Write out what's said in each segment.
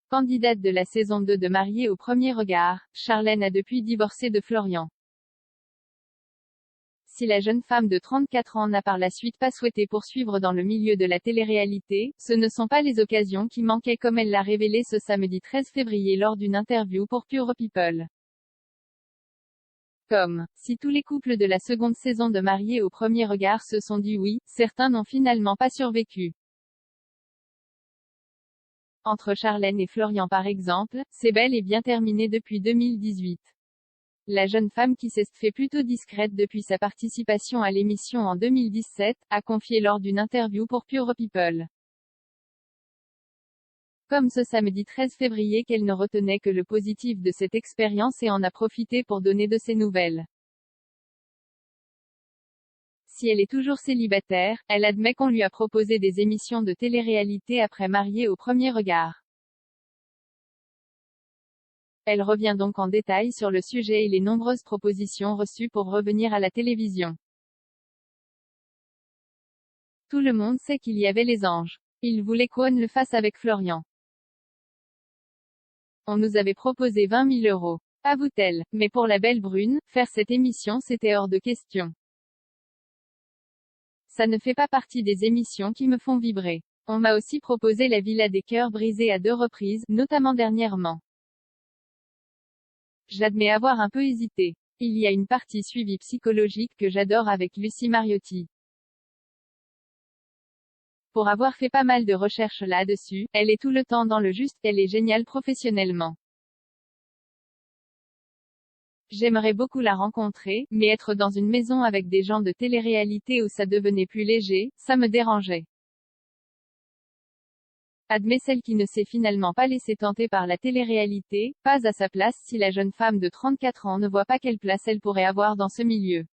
Candidate de la saison 2 de Mariée au premier regard, Charlène a depuis divorcé de Florian. Si la jeune femme de 34 ans n'a par la suite pas souhaité poursuivre dans le milieu de la télé-réalité, ce ne sont pas les occasions qui manquaient comme elle l'a révélé ce samedi 13 février lors d'une interview pour Pure People. Comme si tous les couples de la seconde saison de Mariée au premier regard se sont dit oui, certains n'ont finalement pas survécu. Entre Charlène et Florian par exemple, c'est bel et bien terminé depuis 2018. La jeune femme qui s'est fait plutôt discrète depuis sa participation à l'émission en 2017, a confié lors d'une interview pour Pure People. Comme ce samedi 13 février qu'elle ne retenait que le positif de cette expérience et en a profité pour donner de ses nouvelles. Si elle est toujours célibataire, elle admet qu'on lui a proposé des émissions de télé-réalité après Mariée au premier regard. Elle revient donc en détail sur le sujet et les nombreuses propositions reçues pour revenir à la télévision. Tout le monde sait qu'il y avait les anges. Ils voulaient qu'on le fasse avec Florian. On nous avait proposé 20 000 €. Avoue-t-elle. Mais pour la belle brune, faire cette émission c'était hors de question. Ça ne fait pas partie des émissions qui me font vibrer. On m'a aussi proposé la Villa des cœurs brisés à 2 reprises, notamment dernièrement. J'admets avoir un peu hésité. Il y a une partie suivi psychologique que j'adore avec Lucie Mariotti. Pour avoir fait pas mal de recherches là-dessus, elle est tout le temps dans le juste, elle est géniale professionnellement. J'aimerais beaucoup la rencontrer, mais être dans une maison avec des gens de télé-réalité où ça devenait plus léger, ça me dérangeait. Admet celle qui ne s'est finalement pas laissée tenter par la télé-réalité, pas à sa place si la jeune femme de 34 ans ne voit pas quelle place elle pourrait avoir dans ce milieu.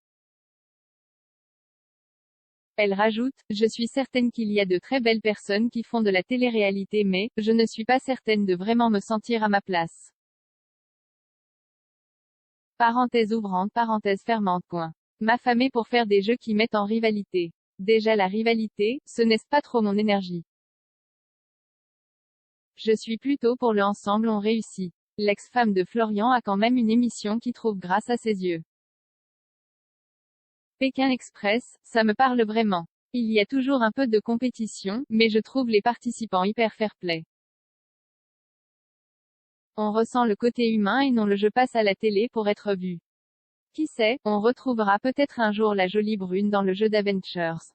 Elle rajoute, je suis certaine qu'il y a de très belles personnes qui font de la télé-réalité mais, je ne suis pas certaine de vraiment me sentir à ma place. Parenthèse ouvrante, parenthèse fermante. M'affamer pour faire des jeux qui mettent en rivalité. Déjà la rivalité, ce n'est pas trop mon énergie. Je suis plutôt pour le ensemble on réussit. L'ex-femme de Florian a quand même une émission qui trouve grâce à ses yeux. Pékin Express, ça me parle vraiment. Il y a toujours un peu de compétition, mais je trouve les participants hyper fair-play. On ressent le côté humain et non le je passe à la télé pour être vu. Qui sait, on retrouvera peut-être un jour la jolie brune dans le jeu d'Avengers.